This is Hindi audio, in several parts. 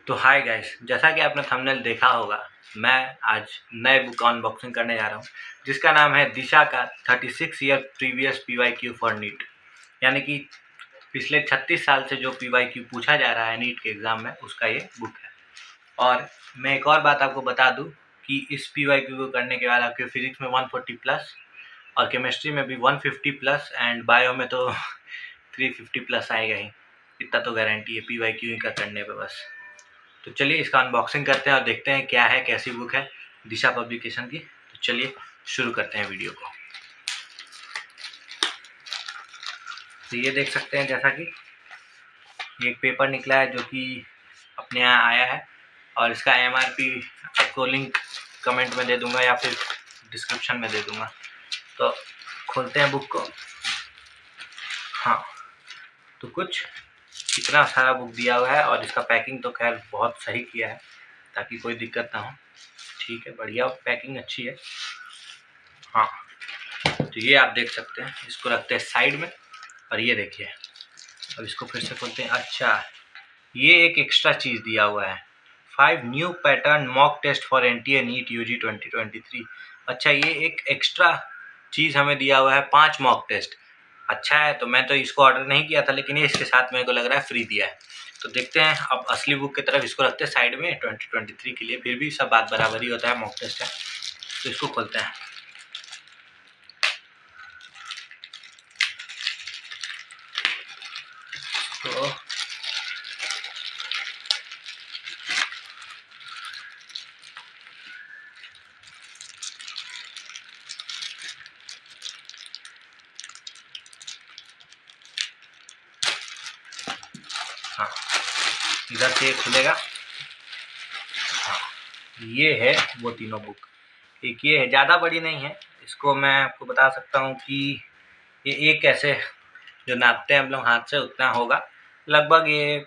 तो हाय गाइस, जैसा कि आपने थंबनेल देखा होगा, मैं आज नए बुक अनबॉक्सिंग करने जा रहा हूँ जिसका नाम है दिशा का 36 year previous PYQ for NEET. यानी कि पिछले 36 साल से जो PYQ पूछा जा रहा है नीट के एग्ज़ाम में, उसका ये बुक है। और मैं एक और बात आपको बता दूँ कि इस PYQ को करने के बाद आपके फिजिक्स में 140 प्लस और केमिस्ट्री में भी 150 प्लस एंड बायो में तो 350 प्लस आएगा ही। इतना तो गारंटी है PYQ का करने पे बस। तो चलिए इसका अनबॉक्सिंग करते हैं और देखते हैं क्या है, कैसी बुक है दिशा पब्लिकेशन की। तो चलिए शुरू करते हैं वीडियो को। तो ये देख सकते हैं जैसा कि ये एक पेपर निकला है जो कि अपने यहाँ आया है और इसका MRP आपको लिंक कमेंट में दे दूंगा या फिर डिस्क्रिप्शन में दे दूंगा। तो खोलते हैं बुक को। हाँ, तो कुछ इतना सारा बुक दिया हुआ है और इसका पैकिंग तो खैर बहुत सही किया है ताकि कोई दिक्कत ना हो। ठीक है, बढ़िया पैकिंग अच्छी है। हाँ, तो ये आप देख सकते हैं। इसको रखते हैं साइड में और ये देखिए, अब इसको फिर से खोलते हैं। अच्छा, ये एक एक्स्ट्रा चीज़ दिया हुआ है, 5 new pattern mock test for NTA NEET UG 2023। अच्छा, ये एक एक्स्ट्रा चीज़ हमें दिया हुआ है, 5 मॉक टेस्ट। अच्छा है, तो मैं तो इसको ऑर्डर नहीं किया था, लेकिन ये इसके साथ मेरे को लग रहा है फ्री दिया है। तो देखते हैं, अब असली बुक की तरफ इसको रखते हैं साइड में 2023 के लिए। फिर भी सब बात बराबर ही होता है, मॉक टेस्ट है। तो इसको खोलते हैं। तो हाँ, इधर से खुलेगा। हाँ, ये है वो तीनों बुक। एक ये है, ज़्यादा बड़ी नहीं है। इसको मैं आपको बता सकता हूँ कि ये एक ऐसे जो नापते हैं हम लोग हाथ से उतना होगा, लगभग ये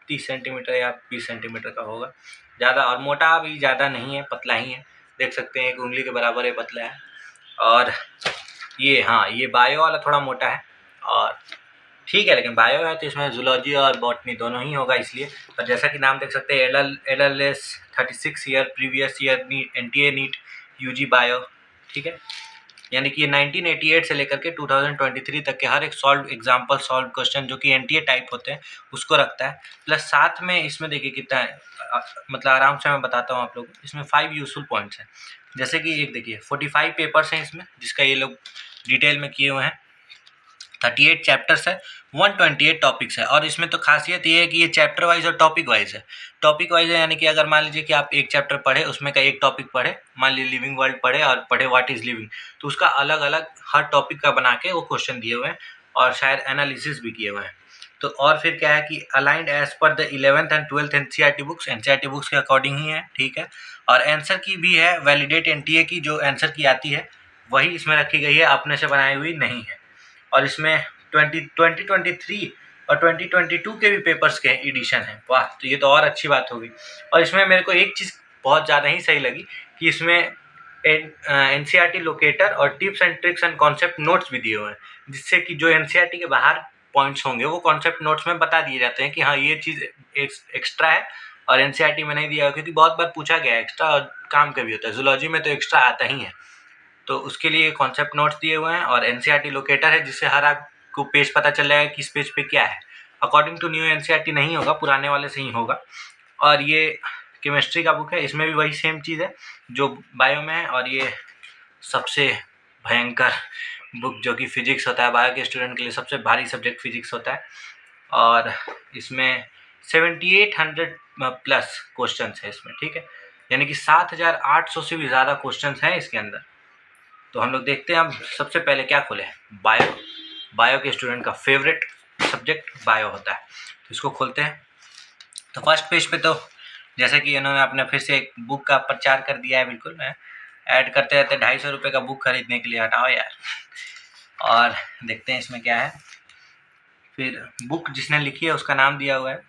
30 सेंटीमीटर या 20 सेंटीमीटर का होगा। ज़्यादा और मोटा भी ज़्यादा नहीं है, पतला ही है। देख सकते हैं, एक उंगली के बराबर है पतला है। और ये, हाँ, ये बायो वाला थोड़ा मोटा है और ठीक है, लेकिन बायो है तो इसमें जूलॉजी और बॉटनी दोनों ही होगा इसलिए। और जैसा कि नाम देख सकते हैं, LLS 36 year previous year NTA NEET UG bio. ठीक है, यानी कि ये 1988 से लेकर के 2023 तक के हर एक सॉल्व एग्जाम्पल सॉल्व क्वेश्चन जो कि NTA टाइप होते हैं उसको रखता है। प्लस साथ में इसमें देखिए कितना है, मतलब आराम से मैं बताता हूँ आप लोग। इसमें 5 यूजफुल पॉइंट्स हैं। जैसे कि एक देखिए 45 पेपर्स हैं इसमें, जिसका ये लोग डिटेल में किए हुए हैं। 38 चैप्टर्स है, 128 टॉपिक्स है। और इसमें तो खासियत ये है कि ये चैप्टर वाइज और टॉपिक वाइज है। टॉपिक वाइज है यानी कि अगर मान लीजिए कि आप एक चैप्टर पढ़े, उसमें का एक टॉपिक पढ़े, मान लीजिए लिविंग वर्ल्ड पढ़े और पढ़े व्हाट इज लिविंग, तो उसका अलग अलग हर टॉपिक का बना के वो क्वेश्चन दिए हुए हैं और शायद एनालिसिस भी किए हुए हैं। तो और फिर क्या है कि aligned as per the 11th and 12th NCERT books के अकॉर्डिंग ही है। ठीक है, और आंसर की भी है, वैलिडेट NTA की जो आंसर की आती है वही इसमें रखी गई है, अपने से बनाई हुई नहीं है। और इसमें 2023 और 2022 के भी पेपर्स के एडिशन है। वाह, तो ये तो और अच्छी बात होगी। और इसमें मेरे को एक चीज़ बहुत ज़्यादा ही सही लगी कि इसमें NCERT लोकेटर और tips and tricks and concept notes भी दिए हुए हैं, जिससे कि जो NCERT के बाहर पॉइंट्स होंगे वो कॉन्सेप्ट नोट्स में बता दिए जाते हैं कि हाँ, ये चीज़ एक्स्ट्रा है और NCERT में नहीं दिया हुआ। क्योंकि बहुत बार पूछा गया है, एक्स्ट्रा और काम का भी होता है, जूलॉजी में तो एक्स्ट्रा आता ही है। तो उसके लिए कॉन्सेप्ट नोट्स दिए हुए हैं और NCERT लोकेटर है, जिससे हर आपको पेज पता चल जाएगा कि इस पेज पे क्या है। अकॉर्डिंग टू न्यू NCERT नहीं होगा, पुराने वाले से ही होगा। और ये केमिस्ट्री का बुक है, इसमें भी वही सेम चीज़ है जो बायो में है। और ये सबसे भयंकर बुक जो कि फिजिक्स होता है, बायो के स्टूडेंट के लिए सबसे भारी सब्जेक्ट फिजिक्स होता है। और इसमें 7800 प्लस क्वेश्चन है इसमें। ठीक है, यानी कि 7800 से भी ज़्यादा क्वेश्चन हैं इसके अंदर। तो हम लोग देखते हैं। हम सबसे पहले क्या खोले, बायो के स्टूडेंट का फेवरेट सब्जेक्ट बायो होता है, तो इसको खोलते हैं। तो फर्स्ट पेज पे तो जैसे कि इन्होंने अपने फिर से एक बुक का प्रचार कर दिया है, बिल्कुल ऐड करते रहते 250 रुपये का बुक खरीदने के लिए, हटाओ यार। और देखते हैं इसमें क्या है। फिर बुक जिसने लिखी है उसका नाम दिया हुआ है।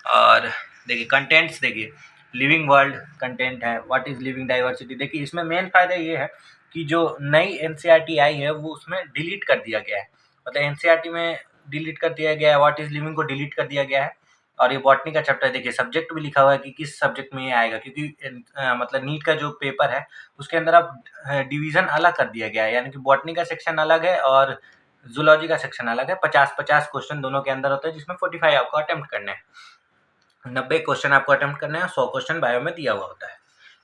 और देखिए कंटेंट्स, देखिए लिविंग वर्ल्ड कंटेंट है, व्हाट इज लिविंग डाइवर्सिटी। देखिए इसमें मेन फायदा ये है कि जो नई NCERT आई है वो उसमें डिलीट कर दिया गया है। मतलब NCERT में डिलीट कर दिया गया है, व्हाट इज लिविंग को डिलीट कर दिया गया है और ये बॉटनी का चैप्टर देखिए, सब्जेक्ट भी लिखा हुआ है कि किस सब्जेक्ट में ये आएगा, क्योंकि मतलब नीट का जो पेपर है उसके अंदर अब डिवीज़न अलग कर दिया गया है, यानी कि बॉटनी का सेक्शन अलग है और जूलॉजी का सेक्शन अलग है। 50-50 क्वेश्चन दोनों के अंदर होते हैं, जिसमें 45 आपको अटेम्प्ट करने हैं। 90 क्वेश्चन आपको अटेम्प्ट करने हैं, 100 क्वेश्चन बायो में दिया हुआ होता है।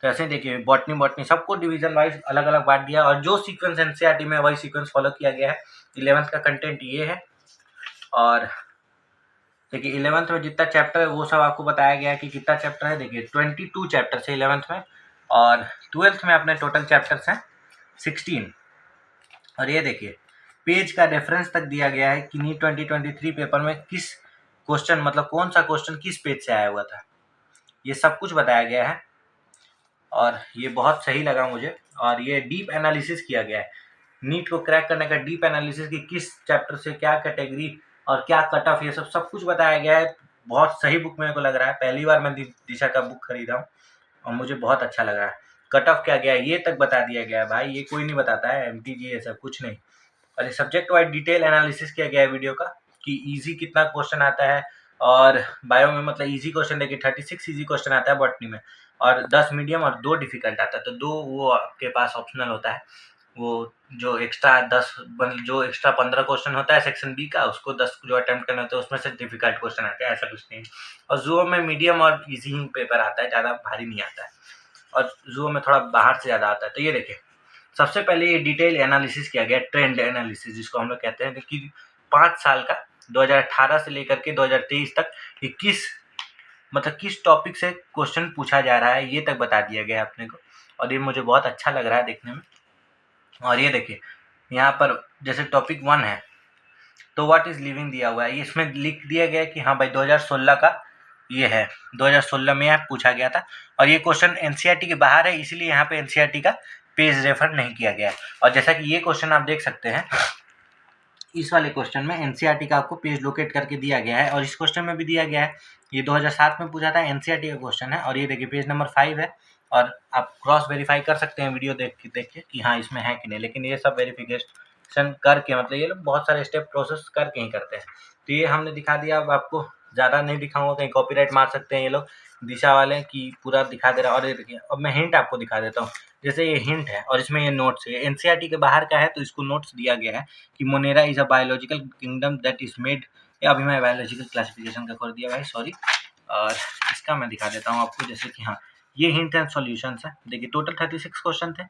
तो ऐसे देखिए, बॉटनी सबको डिवीजन वाइज अलग अलग बांट दिया, और जो सीक्वेंस एनसीईआरटी में वही सीक्वेंस फॉलो किया गया है। 11th का कंटेंट ये है, और देखिए 11th में जितना चैप्टर है वो सब आपको बताया गया है कि कितना चैप्टर है। देखिए 22 चैप्टर्स है 11th में, और 12th में अपने टोटल चैप्टर्स हैं 16। और ये देखिए पेज का रेफरेंस तक दिया गया है कि नीट 2023 पेपर में किस क्वेश्चन, मतलब कौन सा क्वेश्चन किस पेज से आया हुआ था, ये सब कुछ बताया गया है, और ये बहुत सही लगा मुझे। और ये डीप एनालिसिस किया गया है, नीट को क्रैक करने का डीप एनालिसिस कि किस चैप्टर से क्या कैटेगरी और क्या कट ऑफ, ये सब कुछ बताया गया है। बहुत सही बुक मेरे को लग रहा है, पहली बार मैं दिशा का बुक खरीदा हूँ और मुझे बहुत अच्छा लग रहा है। कट ऑफ क्या गया है ये तक बता दिया गया है भाई, ये कोई नहीं बताता है, MTG ये सब कुछ नहीं। और सब्जेक्ट वाइज डिटेल एनालिसिस किया गया है वीडियो का कि इजी कितना क्वेश्चन आता है, और बायो में मतलब इजी क्वेश्चन देखिए 36 इजी क्वेश्चन आता है बॉटनी में, और 10 मीडियम और 2 डिफिकल्ट आता है। तो 2 वो आपके पास ऑप्शनल होता है, वो जो एक्स्ट्रा 15 क्वेश्चन होता है सेक्शन बी का, उसको 10 जो अटेम्प्ट करना होता है उसमें से डिफिकल्ट क्वेश्चन आते हैं, ऐसा कुछ नहीं है। और जूओ में मीडियम और इजी ही पेपर आता है, ज़्यादा भारी नहीं आता है, और जूओ में थोड़ा बाहर से ज़्यादा आता है। तो ये देखिए सबसे पहले ये डिटेल एनालिसिस किया गया, ट्रेंड एनालिसिस जिसको हम लोग कहते हैं, कि 5 साल का 2018 से लेकर के 2023 तक किस टॉपिक से क्वेश्चन पूछा जा रहा है, ये तक बता दिया गया है अपने को, और ये मुझे बहुत अच्छा लग रहा है देखने में। और ये देखिए यहाँ पर जैसे टॉपिक 1 है तो व्हाट इज लिविंग दिया हुआ है, इसमें लिख दिया गया है कि हाँ भाई 2016 का ये है, 2016 में यहाँ पूछा गया था, और ये क्वेश्चन एनसीईआरटी के बाहर है, इसलिए यहाँ पे एनसीईआरटी का पेज रेफर नहीं किया गया है। और जैसा कि ये क्वेश्चन आप देख सकते हैं, इस वाले क्वेश्चन में एनसीईआरटी का आपको पेज लोकेट करके दिया गया है, और इस क्वेश्चन में भी दिया गया है। ये 2007 में पूछा था, एनसीईआरटी का क्वेश्चन है, और ये देखिए पेज नंबर 5 है, और आप क्रॉस वेरीफाई कर सकते हैं वीडियो देख के कि हाँ इसमें है कि नहीं, लेकिन ये सब वेरिफिकेशन करके, मतलब ये लोग बहुत सारे स्टेप प्रोसेस करके ही करते हैं। तो ये हमने दिखा दिया, अब आपको ज़्यादा नहीं दिखाऊंगा, कहीं कॉपीराइट मार सकते हैं ये लोग दिशा वाले कि पूरा दिखा दे रहा। और ये देखिए अब मैं हिंट आपको दिखा देता हूँ, जैसे ये हिंट है और इसमें ये नोट्स है, एनसीईआरटी के बाहर का है तो इसको नोट्स दिया गया है कि Monera is a biological kingdom that is made, या अभी मैं बायोलॉजिकल क्लासिफिकेशन का कर दिया भाई, सॉरी। और इसका मैं दिखा देता हूँ आपको, जैसे कि हाँ ये हिंट एंड सॉल्यूशंस है। देखिए टोटल 36 क्वेश्चन थे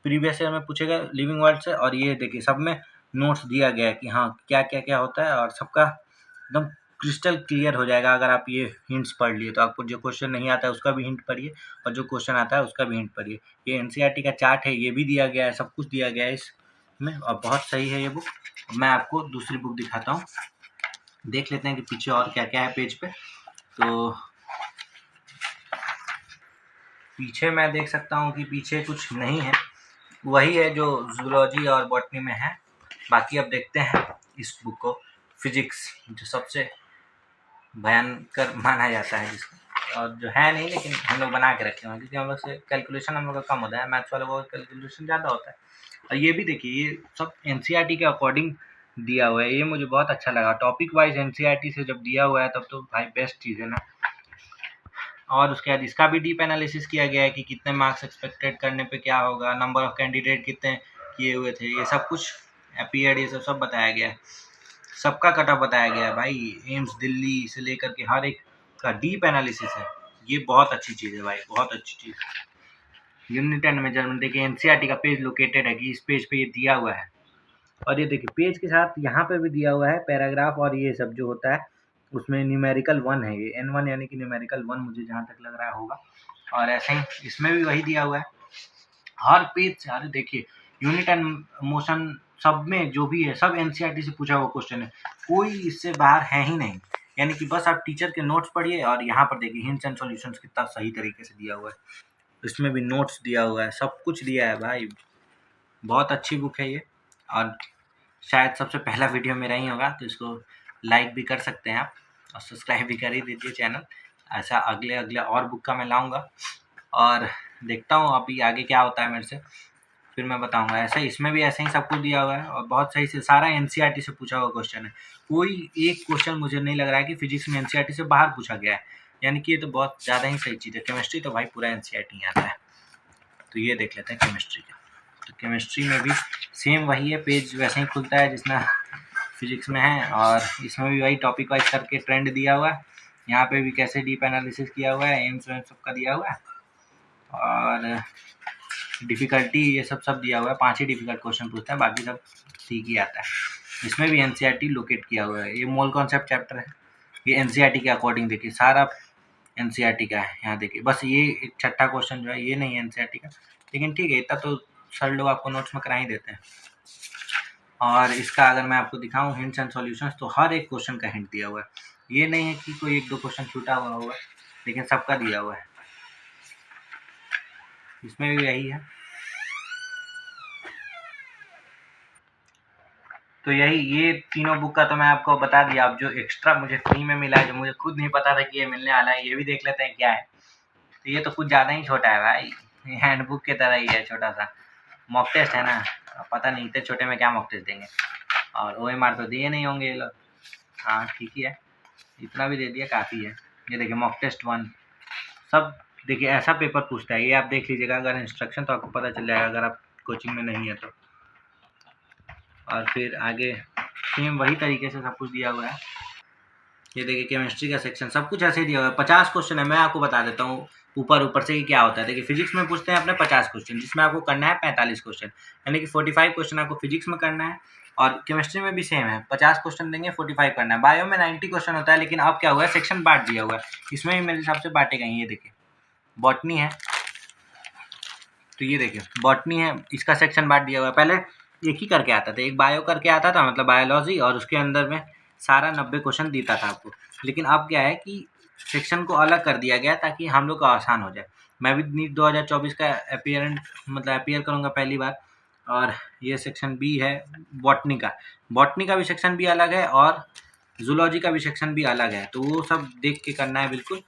प्रीवियस ईयर में पूछे गए लिविंग वर्ड से, और ये देखिए सब में नोट्स दिया गया है कि हाँ क्या क्या क्या होता है, और सबका एकदम क्रिस्टल क्लियर हो जाएगा अगर आप ये हिंट्स पढ़ लिए। तो आपको जो क्वेश्चन नहीं आता है उसका भी हिंट पढ़िए, और जो क्वेश्चन आता है उसका भी हिंट पढ़िए। ये एनसीईआरटी का चार्ट है, ये भी दिया गया है, सब कुछ दिया गया है इसमें, और बहुत सही है ये बुक। मैं आपको दूसरी बुक दिखाता हूँ, देख लेते हैं कि पीछे और क्या क्या है पेज पे। तो पीछे मैं देख सकता हूँ कि पीछे कुछ नहीं है, वही है जो जूलॉजी और बॉटनी में है। बाकी अब देखते हैं इस बुक को, फिजिक्स जो सबसे भयंकर माना जाता है जिसको, और जो है नहीं लेकिन हम लोग बना के रखे हुए हैं, क्योंकि हम लोग से कैलकुलेशन हम लोग का कम होता है, मैथ्स वालों का कैलकुलेशन ज़्यादा होता है। और ये भी देखिए ये सब एनसीईआरटी के अकॉर्डिंग दिया हुआ है, ये मुझे बहुत अच्छा लगा। टॉपिक वाइज एनसीईआरटी से जब दिया हुआ है तब तो भाई बेस्ट चीज़ है ना। और उसके बाद इसका भी डीप एनालिसिस किया गया है कि कितने मार्क्स एक्सपेक्टेड करने पे क्या होगा, नंबर ऑफ कैंडिडेट कितने किए हुए थे, ये सब कुछ अपीयर्ड, ये सब बताया गया है। सबका कट ऑफ बताया गया है भाई, एम्स दिल्ली से लेकर के हर एक का डीप एनालिसिस है। ये बहुत अच्छी चीज़ है भाई, बहुत अच्छी चीज़। यूनिट एंड मेजरमेंट देखिए एनसीईआरटी का पेज लोकेटेड है कि इस पेज पे ये दिया हुआ है, और ये देखिए पेज के साथ यहाँ पे भी दिया हुआ है पैराग्राफ, और ये सब जो होता है उसमें न्यूमेरिकल 1 है, ये N1 यानी कि न्यूमेरिकल 1 मुझे जहाँ तक लग रहा होगा। और ऐसे ही इसमें भी वही दिया हुआ है हर पेज से। अरे देखिए यूनिट एंड मोशन सब में जो भी है सब एनसीईआरटी से पूछा हुआ क्वेश्चन है, कोई इससे बाहर है ही नहीं। यानी कि बस आप टीचर के नोट्स पढ़िए, और यहाँ पर देखिए हिंट्स एंड सॉल्यूशंस कितना सही तरीके से दिया हुआ है, इसमें भी नोट्स दिया हुआ है, सब कुछ दिया है भाई। बहुत अच्छी बुक है ये, और शायद सबसे पहला वीडियो मेरा ही होगा, तो इसको लाइक भी कर सकते हैं आप, और सब्सक्राइब भी कर ही दीजिए चैनल। ऐसा अगले और बुक का मैं लाऊंगा, और देखता हूँ अभी आगे क्या होता है मेरे से। फिर मैं बताऊंगा। ऐसा इसमें भी ऐसे ही सब कुछ दिया हुआ है और बहुत सही से सारा एनसीईआरटी से पूछा हुआ क्वेश्चन है। कोई एक क्वेश्चन मुझे नहीं लग रहा है कि फिजिक्स में एनसीईआरटी से बाहर पूछा गया है, यानी कि ये तो बहुत ज़्यादा ही सही चीज़ है। केमिस्ट्री तो भाई पूरा एनसीईआरटी आता है। तो ये देख लेते हैं केमिस्ट्री का। तो केमिस्ट्री में भी सेम वही है, पेज वैसे ही खुलता है जितना फिजिक्स में है, और इसमें भी वही टॉपिक वाइज करके ट्रेंड दिया हुआ है। यहाँ पे भी कैसे डीप एनालिसिस किया हुआ है, एम्स वेम्स सबका दिया हुआ है, और डिफ़िकल्टी ये सब दिया हुआ है। 5 ही डिफ़िकल्ट क्वेश्चन पूछते हैं, बाकी सब ठीक ही आता है। इसमें भी एनसीईआरटी लोकेट किया हुआ है। ये मोल कॉन्सेप्ट चैप्टर है, ये एनसीईआरटी के अकॉर्डिंग देखिए सारा एनसीईआरटी का है। यहाँ देखिए बस ये एक छठा क्वेश्चन जो है ये नहीं है एनसीईआरटी का, लेकिन ठीक है, इतना तो सर लोग आपको नोट्स में करा ही देते हैं। और इसका अगर मैं आपको दिखाऊं हिंट्स एंड सॉल्यूशंस, तो हर एक क्वेश्चन का हिंट दिया हुआ है। ये नहीं है कि कोई 1-2 क्वेश्चन छूटा हुआ होगा, लेकिन सबका दिया हुआ है। इसमें भी यही है। तो यही ये तीनों बुक का तो मैं आपको बता दिया। अब जो एक्स्ट्रा मुझे फ्री में मिला है, जो मुझे खुद नहीं पता था कि ये मिलने वाला है, ये भी देख लेते हैं क्या है। तो ये तो कुछ ज़्यादा ही छोटा है भाई, हैंडबुक की तरह ही है, छोटा सा मॉक टेस्ट है ना। पता नहीं इतने छोटे में क्या मॉक टेस्ट देंगे, और OMR तो दिए नहीं होंगे ये लोग। हाँ ठीक ही है, इतना भी दे दिया काफ़ी है। ये देखिए मॉक टेस्ट 1 सब देखिए ऐसा पेपर पूछता है, ये आप देख लीजिएगा। अगर इंस्ट्रक्शन तो आपको पता चल जाएगा अगर आप कोचिंग में नहीं है तो। और फिर आगे सेम वही तरीके से सब कुछ दिया हुआ है। ये देखिए केमिस्ट्री का सेक्शन सब कुछ ऐसे ही दिया हुआ है। 50 क्वेश्चन है, मैं आपको बता देता हूँ ऊपर से कि क्या होता है। देखिए फिजिक्स में पूछते हैं अपने 50 क्वेश्चन, जिसमें आपको करना है 45 क्वेश्चन, यानी कि 45 क्वेश्चन आपको फिजिक्स में करना है। और केमिस्ट्री में भी सेम है, 50 क्वेश्चन देंगे, 45 करना है। बायो में 90 क्वेश्चन होता है, लेकिन अब क्या हुआ है सेक्शन बांट दिया हुआ है। इसमें भी मेरे हिसाब से बांटेगा ही। ये देखिए बॉटनी है, तो ये देखिए बॉटनी है, इसका सेक्शन बांट दिया हुआ है। पहले एक ही करके आता था, एक बायो करके आता था, मतलब बायोलॉजी, और उसके अंदर में सारा 90 क्वेश्चन देता था आपको। लेकिन अब क्या है कि सेक्शन को अलग कर दिया गया ताकि हम लोग को आसान हो जाए। मैं भी नीट 2024 का अपियर करूँगा पहली बार। और ये सेक्शन बी है बॉटनी का। बॉटनी का भी सेक्शन बी अलग है और जूलॉजी का भी सेक्शन भी अलग है, तो वो सब देख के करना है। बिल्कुल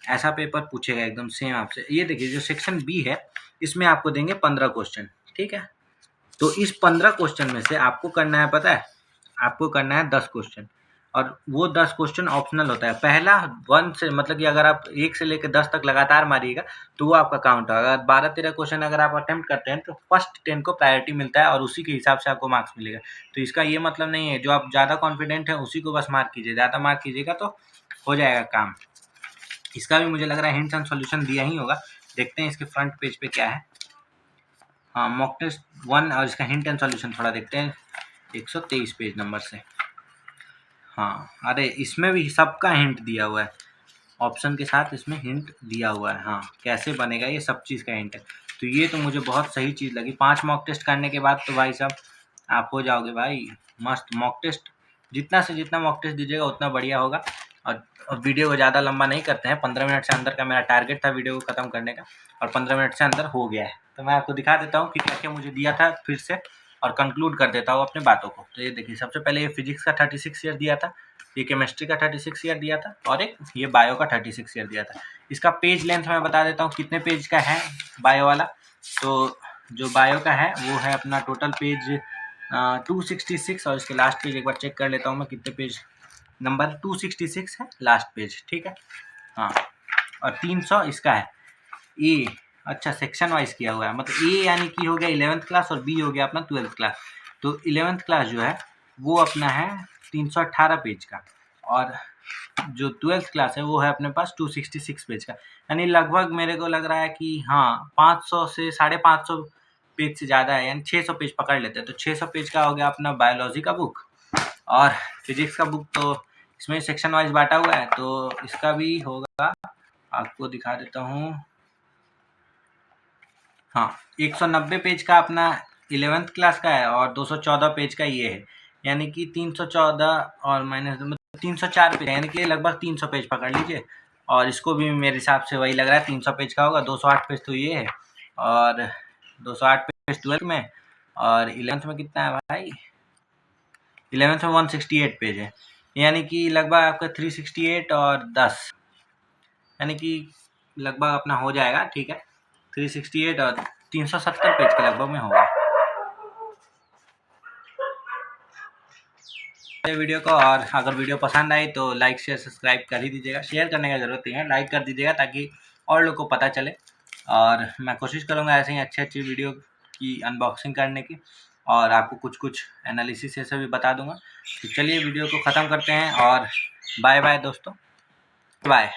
ऐसा पेपर पूछेगा एकदम सेम आपसे। ये देखिए जो सेक्शन बी है इसमें आपको देंगे 15 क्वेश्चन, ठीक है। तो इस 15 क्वेश्चन में से आपको करना है, पता है आपको करना है 10 क्वेश्चन, और वो 10 क्वेश्चन ऑप्शनल होता है। पहला 1 से मतलब कि अगर आप 1 से लेकर 10 तक लगातार मारिएगा तो वो आपका काउंट होगा। अगर 12-13 क्वेश्चन अगर आप अटेम्प्ट करते हैं तो फर्स्ट 10 को प्रायोरिटी मिलता है और उसी के हिसाब से आपको मार्क्स मिलेगा। तो इसका ये मतलब नहीं है जो आप ज़्यादा कॉन्फिडेंट हैं उसी को बस मार्क कीजिए, ज़्यादा मार्क कीजिएगा तो हो जाएगा काम। इसका भी मुझे लग रहा है हिंट्स एंड सॉल्यूशन दिया ही होगा। देखते हैं इसके फ्रंट पेज पे क्या है। हाँ मॉक टेस्ट 1 और इसका हिंट एंड सॉल्यूशन थोड़ा देखते हैं 123 पेज नंबर से। हाँ अरे इसमें भी सबका हिंट दिया हुआ है, ऑप्शन के साथ इसमें हिंट दिया हुआ है। हाँ कैसे बनेगा ये सब चीज़ का हिंट है। तो ये तो मुझे बहुत सही चीज़ लगी। 5 मॉक टेस्ट करने के बाद तो भाई साहब आप हो जाओगे भाई मस्त। मॉक टेस्ट जितना से जितना मॉक टेस्ट दीजिएगा उतना बढ़िया होगा। और वीडियो को ज़्यादा लंबा नहीं करते हैं, 15 मिनट से अंदर का मेरा टारगेट था वीडियो को ख़त्म करने का, और 15 मिनट से अंदर हो गया है। तो मैं आपको दिखा देता हूँ कि क्या क्या मुझे दिया था फिर से, और कंक्लूड कर देता हूँ अपने बातों को। तो ये देखिए सबसे पहले ये फिजिक्स का 36 ईयर दिया था, ये केमिस्ट्री का 36 ईयर दिया था, और एक ये बायो का 36 ईयर दिया था। इसका पेज लेंथ मैं बता देता हूँ कितने पेज का है बायो वाला। तो जो बायो का है वो है अपना टोटल पेज 266, और इसके लास्ट पेज एक बार चेक कर लेता हूँ मैं कितने पेज, नंबर 266 है लास्ट पेज, ठीक है। हाँ और 300 इसका है ए। अच्छा सेक्शन वाइज किया हुआ है, मतलब ए यानी कि हो गया 11th क्लास और बी हो गया अपना 12th क्लास। तो 11th क्लास जो है वो अपना है 318 पेज का, और जो 12th क्लास है वो है अपने पास 266 पेज का। यानी लगभग मेरे को लग रहा है कि हाँ 500 से 550 पेज से ज़्यादा है, यानी 600 पेज पकड़ लेते हैं। तो 600 पेज का हो गया अपना बायोलॉजी का बुक, और फिजिक्स का बुक तो इसमें सेक्शन वाइज बांटा हुआ है, तो इसका भी होगा। आपको दिखा देता हूँ। हाँ 190 पेज का अपना 11th क्लास का है, और 214 पेज का ये है, यानी कि 314 और माइनस 304 पेज, यानी कि लगभग 300 पेज पकड़ लीजिए। और इसको भी मेरे हिसाब से वही लग रहा है 300 पेज का होगा। 208 पेज तो ये है, और 208 पेज 12th में, और 11th में कितना है भाई, 11th में 168 पेज है, यानी कि लगभग आपका 368 और 10, यानी कि लगभग अपना हो जाएगा, ठीक है। 368 और 370 पेज के लगभग में होगा। वीडियो को, और अगर वीडियो पसंद आई तो लाइक शेयर सब्सक्राइब कर ही दीजिएगा। शेयर करने की ज़रूरत नहीं है, लाइक कर दीजिएगा ताकि और लोग को पता चले। और मैं कोशिश करूँगा ऐसे ही अच्छी वीडियो की अनबॉक्सिंग करने की, और आपको कुछ एनालिसिस ऐसे भी बता दूंगा। तो चलिए वीडियो को ख़त्म करते हैं, और बाय बाय दोस्तों, बाय।